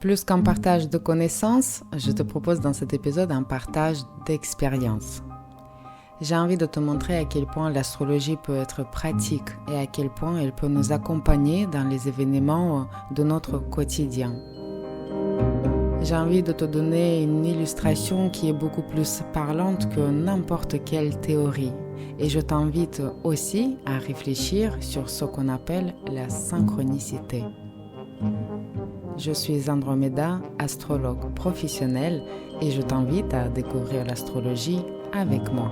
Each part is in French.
Plus qu'un partage de connaissances, je te propose dans cet épisode un partage d'expériences. J'ai envie de te montrer à quel point l'astrologie peut être pratique et à quel point elle peut nous accompagner dans les événements de notre quotidien. J'ai envie de te donner une illustration qui est beaucoup plus parlante que n'importe quelle théorie. Et je t'invite aussi à réfléchir sur ce qu'on appelle la synchronicité. Je suis Andromeda, astrologue professionnelle, et je t'invite à découvrir l'astrologie avec moi.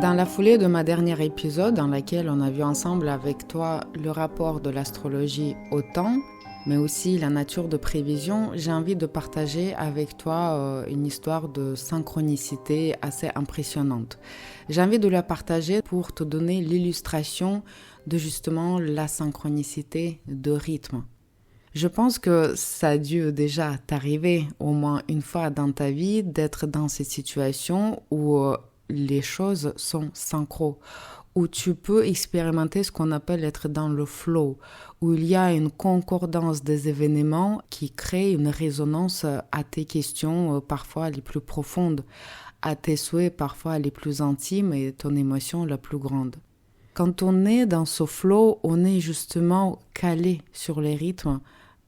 Dans la foulée de ma dernière épisode, dans laquelle on a vu ensemble avec toi le rapport de l'astrologie au temps, mais aussi la nature de prévision, j'ai envie de partager avec toi une histoire de synchronicité assez impressionnante. J'ai envie de la partager pour te donner l'illustration de justement la synchronicité de rythme. Je pense que ça a dû déjà t'arriver au moins une fois dans ta vie d'être dans cette situation où les choses sont synchro, où tu peux expérimenter ce qu'on appelle être dans le flow, où il y a une concordance des événements qui crée une résonance à tes questions parfois les plus profondes, à tes souhaits parfois les plus intimes et ton émotion la plus grande. Quand on est dans ce flow, on est justement calé sur les rythmes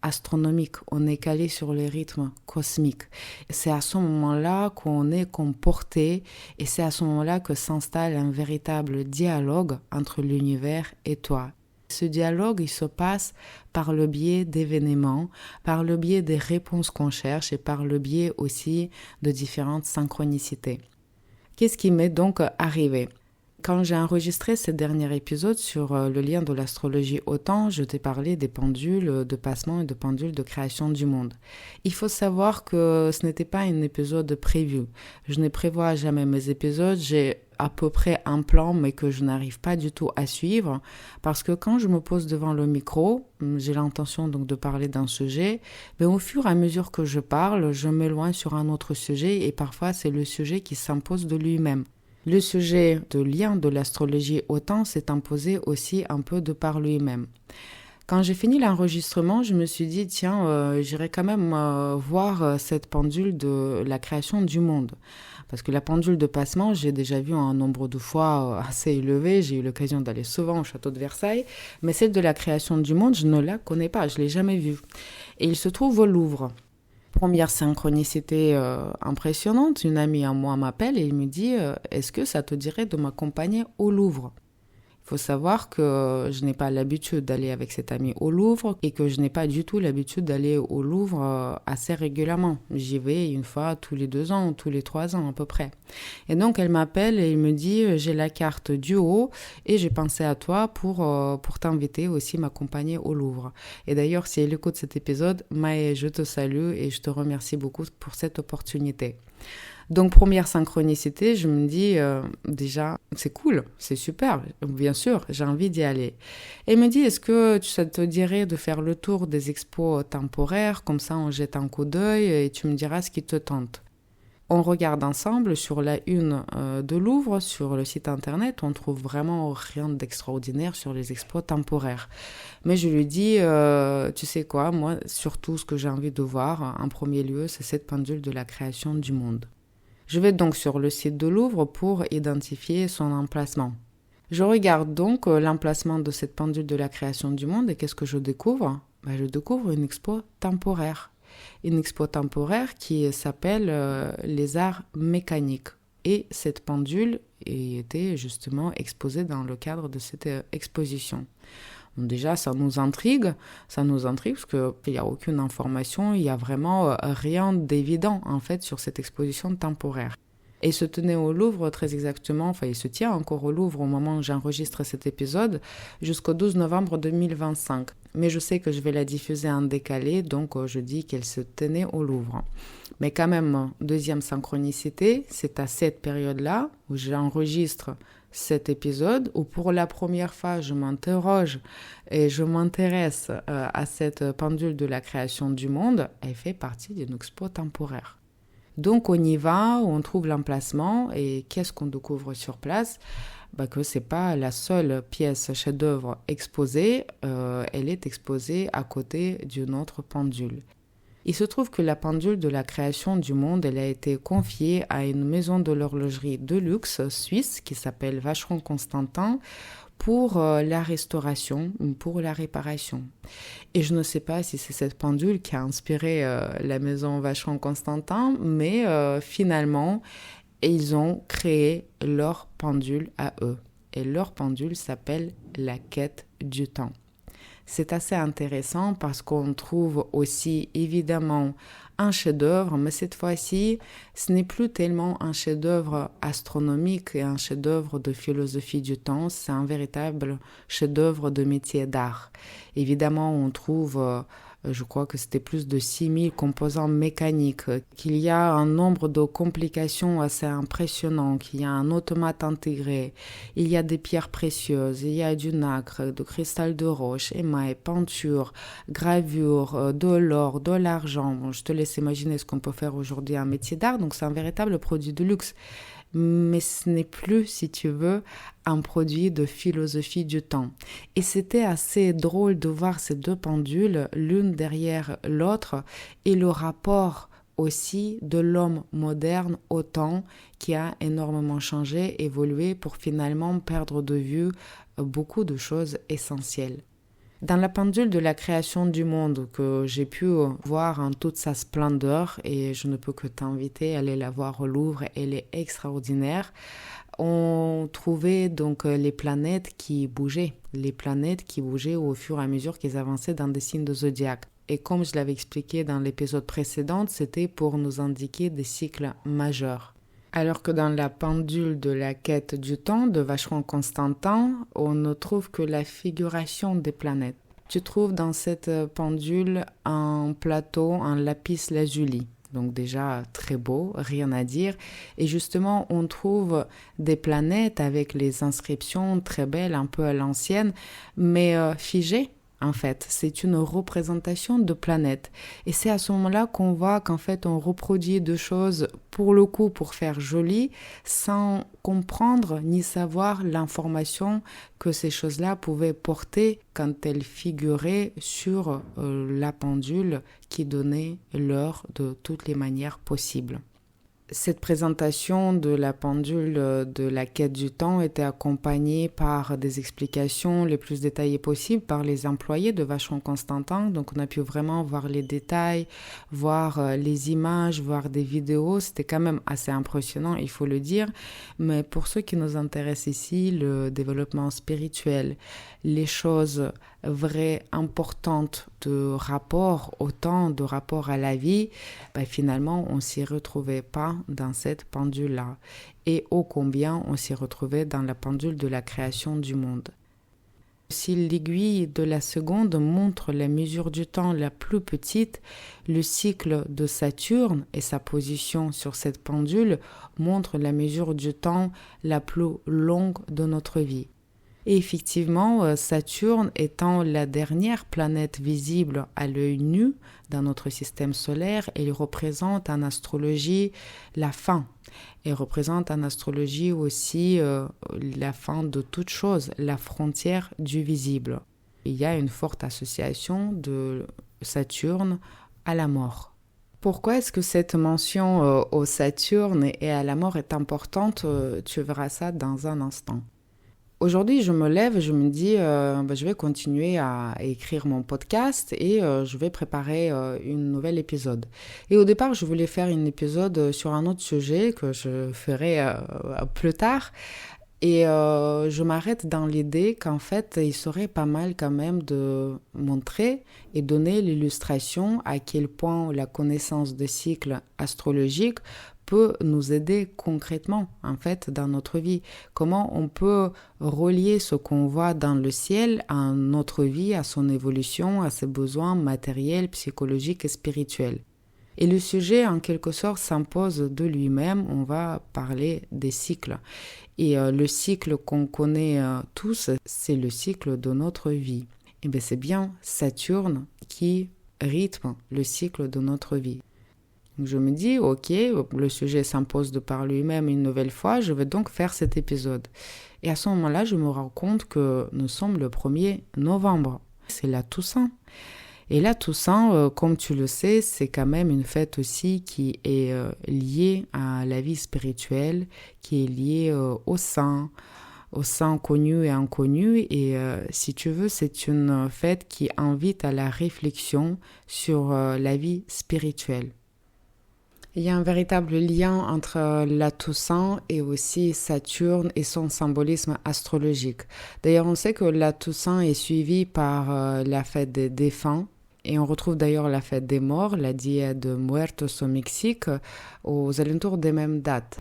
astronomique, on est calé sur les rythmes cosmiques. C'est à ce moment-là qu'on est comporté et c'est à ce moment-là que s'installe un véritable dialogue entre l'univers et toi. Ce dialogue, il se passe par le biais d'événements, par le biais des réponses qu'on cherche et par le biais aussi de différentes synchronicités. Qu'est-ce qui m'est donc arrivé ? Quand j'ai enregistré ce dernier épisode sur le lien de l'astrologie au temps, je t'ai parlé des pendules de passement et de pendules de création du monde. Il faut savoir que ce n'était pas un épisode prévu. Je ne prévois jamais mes épisodes, j'ai à peu près un plan mais que je n'arrive pas du tout à suivre parce que quand je me pose devant le micro, j'ai l'intention donc de parler d'un sujet, mais au fur et à mesure que je parle, je m'éloigne sur un autre sujet et parfois c'est le sujet qui s'impose de lui-même. Le sujet de lien de l'astrologie au temps s'est imposé aussi un peu de par lui-même. Quand j'ai fini l'enregistrement, je me suis dit, j'irai quand même voir cette pendule de la création du monde. Parce que la pendule de passement, j'ai déjà vu un nombre de fois assez élevé, j'ai eu l'occasion d'aller souvent au château de Versailles, mais celle de la création du monde, je ne la connais pas, je ne l'ai jamais vue. Et il se trouve au Louvre. Première synchronicité impressionnante, une amie à moi m'appelle et il me dit « Est-ce que ça te dirait de m'accompagner au Louvre ?» Il faut savoir que je n'ai pas l'habitude d'aller avec cette amie au Louvre et que je n'ai pas du tout l'habitude d'aller au Louvre assez régulièrement. J'y vais une fois tous les 2 ans, tous les 3 ans à peu près. Et donc elle m'appelle et elle me dit « J'ai la carte du haut et j'ai pensé à toi pour t'inviter aussi m'accompagner au Louvre. » Et d'ailleurs, si elle écoute cet épisode, Maë, je te salue et je te remercie beaucoup pour cette opportunité. Donc, première synchronicité, je me dis déjà, c'est cool, c'est super, bien sûr, j'ai envie d'y aller. Elle me dit, est-ce que ça te dirait de faire le tour des expos temporaires, comme ça on jette un coup d'œil et tu me diras ce qui te tente. On regarde ensemble sur la une de Louvre, sur le site internet, on trouve vraiment rien d'extraordinaire sur les expos temporaires. Mais je lui dis, tu sais quoi, moi, surtout ce que j'ai envie de voir, en premier lieu, c'est cette pendule de la création du monde. Je vais donc sur le site de Louvre pour identifier son emplacement. Je regarde donc l'emplacement de cette pendule de la création du monde et qu'est-ce que je découvre ? Je découvre une expo temporaire. Une expo temporaire qui s'appelle les arts mécaniques. Et cette pendule était justement exposée dans le cadre de cette exposition. Donc déjà, ça nous intrigue parce qu'il n'y a aucune information, il n'y a vraiment rien d'évident en fait sur cette exposition temporaire. Et il se tenait au Louvre très exactement, il se tient encore au Louvre au moment où j'enregistre cet épisode, jusqu'au 12 novembre 2025. Mais je sais que je vais la diffuser en décalé, donc je dis qu'elle se tenait au Louvre. Mais quand même, deuxième synchronicité, c'est à cette période-là où j'enregistre cet épisode où pour la première fois je m'interroge et je m'intéresse à cette pendule de la création du monde. Elle fait partie d'une expo temporaire. Donc on y va, on trouve l'emplacement et qu'est-ce qu'on découvre sur place? Que c'est pas la seule pièce chef-d'œuvre exposée, elle est exposée à côté d'une autre pendule. Il se trouve que la pendule de la création du monde, elle a été confiée à une maison de l'horlogerie de luxe suisse qui s'appelle Vacheron Constantin pour la restauration, pour la réparation. Et je ne sais pas si c'est cette pendule qui a inspiré la maison Vacheron Constantin, mais finalement, ils ont créé leur pendule à eux. Et leur pendule s'appelle la quête du temps. C'est assez intéressant parce qu'on trouve aussi évidemment un chef-d'œuvre, mais cette fois-ci, ce n'est plus tellement un chef-d'œuvre astronomique et un chef-d'œuvre de philosophie du temps, c'est un véritable chef-d'œuvre de métier d'art. Évidemment, on trouve, je crois que c'était plus de 6000 composants mécaniques, qu'il y a un nombre de complications assez impressionnant, qu'il y a un automate intégré, il y a des pierres précieuses, il y a du nacre, du cristal de roche, émail, peinture, gravure, de l'or, de l'argent. Bon, je te laisse imaginer ce qu'on peut faire aujourd'hui un métier d'art, donc c'est un véritable produit de luxe. Mais ce n'est plus, si tu veux, un produit de philosophie du temps. Et c'était assez drôle de voir ces deux pendules, l'une derrière l'autre, et le rapport aussi de l'homme moderne au temps qui a énormément changé, évolué pour finalement perdre de vue beaucoup de choses essentielles. Dans la pendule de la création du monde que j'ai pu voir en toute sa splendeur, et je ne peux que t'inviter à aller la voir au Louvre, elle est extraordinaire, on trouvait donc les planètes qui bougeaient au fur et à mesure qu'ils avançaient dans des signes de zodiaque. Et comme je l'avais expliqué dans l'épisode précédent, c'était pour nous indiquer des cycles majeurs. Alors que dans la pendule de la quête du temps de Vacheron Constantin, on ne trouve que la figuration des planètes. Tu trouves dans cette pendule un plateau, un lapis lazuli. Donc déjà très beau, rien à dire. Et justement, on trouve des planètes avec les inscriptions très belles, un peu à l'ancienne, mais figées. En fait, c'est une représentation de planètes. Et c'est à ce moment-là qu'on voit qu'en fait, on reproduit deux choses pour le coup pour faire joli, sans comprendre ni savoir l'information que ces choses-là pouvaient porter quand elles figuraient sur la pendule qui donnait l'heure de toutes les manières possibles. Cette présentation de la pendule de la quête du temps était accompagnée par des explications les plus détaillées possibles par les employés de Vacheron Constantin. Donc on a pu vraiment voir les détails, voir les images, voir des vidéos. C'était quand même assez impressionnant, il faut le dire. Mais pour ceux qui nous intéressent ici, le développement spirituel, les choses vraies, importantes de rapport au temps, de rapport à la vie, finalement, on ne s'y retrouvait pas dans cette pendule-là. Et ô combien on s'y retrouvait dans la pendule de la création du monde. Si l'aiguille de la seconde montre la mesure du temps la plus petite, le cycle de Saturne et sa position sur cette pendule montrent la mesure du temps la plus longue de notre vie. Et effectivement, Saturne étant la dernière planète visible à l'œil nu dans notre système solaire, il représente en astrologie la fin. Il représente en astrologie aussi la fin de toute chose, la frontière du visible. Il y a une forte association de Saturne à la mort. Pourquoi est-ce que cette mention au Saturne et à la mort est importante? Tu verras ça dans un instant. Aujourd'hui, je me lève et je me dis, je vais continuer à écrire mon podcast et je vais préparer un nouvel épisode. Et au départ, je voulais faire un épisode sur un autre sujet que je ferai plus tard. Et je m'arrête dans l'idée qu'en fait, il serait pas mal quand même de montrer et donner l'illustration à quel point la connaissance des cycles astrologiques peut nous aider concrètement en fait dans notre vie. Comment on peut relier ce qu'on voit dans le ciel à notre vie, à son évolution, à ses besoins matériels, psychologiques et spirituels. Et le sujet en quelque sorte s'impose de lui-même, on va parler des cycles. Et le cycle qu'on connaît tous, c'est le cycle de notre vie. Et bien c'est bien Saturne qui rythme le cycle de notre vie. Donc je me dis, ok, le sujet s'impose de par lui-même une nouvelle fois, je vais donc faire cet épisode. Et à ce moment-là, je me rends compte que nous sommes le 1er novembre. C'est la Toussaint. Et la Toussaint, comme tu le sais, c'est quand même une fête aussi qui est liée à la vie spirituelle, qui est liée aux saints connus et inconnus. Et si tu veux, c'est une fête qui invite à la réflexion sur la vie spirituelle. Il y a un véritable lien entre la Toussaint et aussi Saturne et son symbolisme astrologique. D'ailleurs, on sait que la Toussaint est suivie par la fête des défunts. Et on retrouve d'ailleurs la fête des morts, la Dia de Muertos au Mexique, aux alentours des mêmes dates.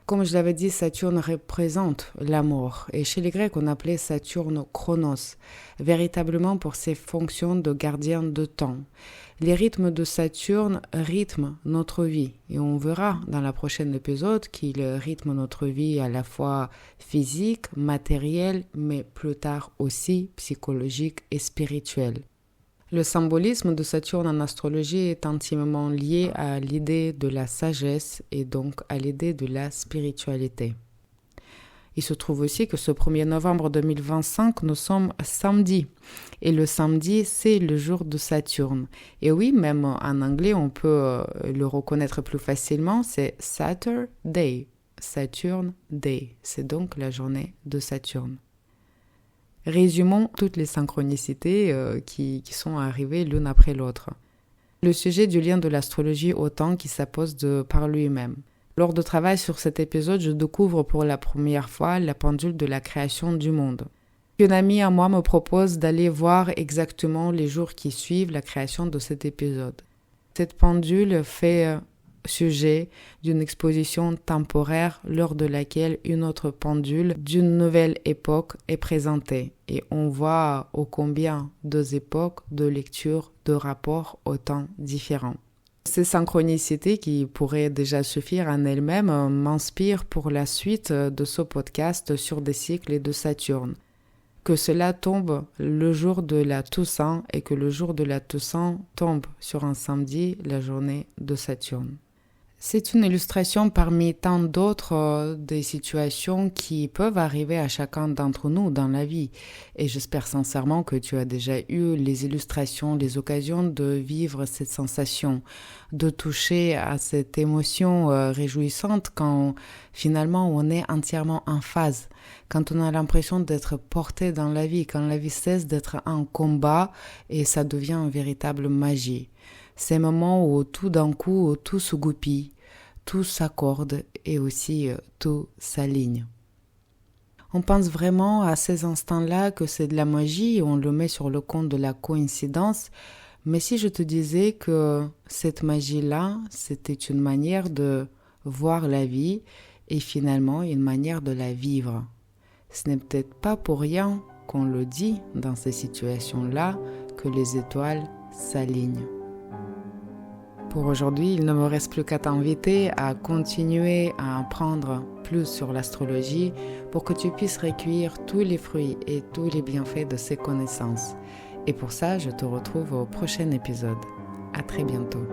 Comme je l'avais dit, Saturne représente la mort. Et chez les Grecs, on appelait Saturne Chronos, véritablement pour ses fonctions de gardien de temps. Les rythmes de Saturne rythment notre vie. Et on verra dans la prochaine épisode qu'il rythme notre vie à la fois physique, matérielle, mais plus tard aussi psychologique et spirituelle. Le symbolisme de Saturne en astrologie est intimement lié à l'idée de la sagesse et donc à l'idée de la spiritualité. Il se trouve aussi que ce 1er novembre 2025, nous sommes samedi. Et le samedi, c'est le jour de Saturne. Et oui, même en anglais, on peut le reconnaître plus facilement, c'est Saturday. Saturn Day. C'est donc la journée de Saturne. Résumons toutes les synchronicités qui sont arrivées l'une après l'autre. Le sujet du lien de l'astrologie au temps qui s'impose de par lui-même. Lors de travail sur cet épisode, je découvre pour la première fois la pendule de la création du monde. Une amie à moi me propose d'aller voir exactement les jours qui suivent la création de cet épisode. Cette pendule fait sujet d'une exposition temporaire lors de laquelle une autre pendule d'une nouvelle époque est présentée. Et on voit ô combien deux époques, deux lectures, deux rapports au temps différents. Ces synchronicités qui pourraient déjà suffire en elles-mêmes m'inspirent pour la suite de ce podcast sur des cycles et de Saturne. Que cela tombe le jour de la Toussaint et que le jour de la Toussaint tombe sur un samedi, la journée de Saturne. C'est une illustration parmi tant d'autres des situations qui peuvent arriver à chacun d'entre nous dans la vie. Et j'espère sincèrement que tu as déjà eu les illustrations, les occasions de vivre cette sensation, de toucher à cette émotion réjouissante quand finalement on est entièrement en phase, quand on a l'impression d'être porté dans la vie, quand la vie cesse d'être un combat et ça devient une véritable magie. Ces moments où tout d'un coup, tout se goupille, tout s'accorde et aussi tout s'aligne. On pense vraiment à ces instants-là que c'est de la magie et on le met sur le compte de la coïncidence. Mais si je te disais que cette magie-là, c'était une manière de voir la vie et finalement une manière de la vivre. Ce n'est peut-être pas pour rien qu'on le dit dans ces situations-là que les étoiles s'alignent. Pour aujourd'hui, il ne me reste plus qu'à t'inviter à continuer à apprendre plus sur l'astrologie pour que tu puisses recueillir tous les fruits et tous les bienfaits de ces connaissances. Et pour ça, je te retrouve au prochain épisode. À très bientôt.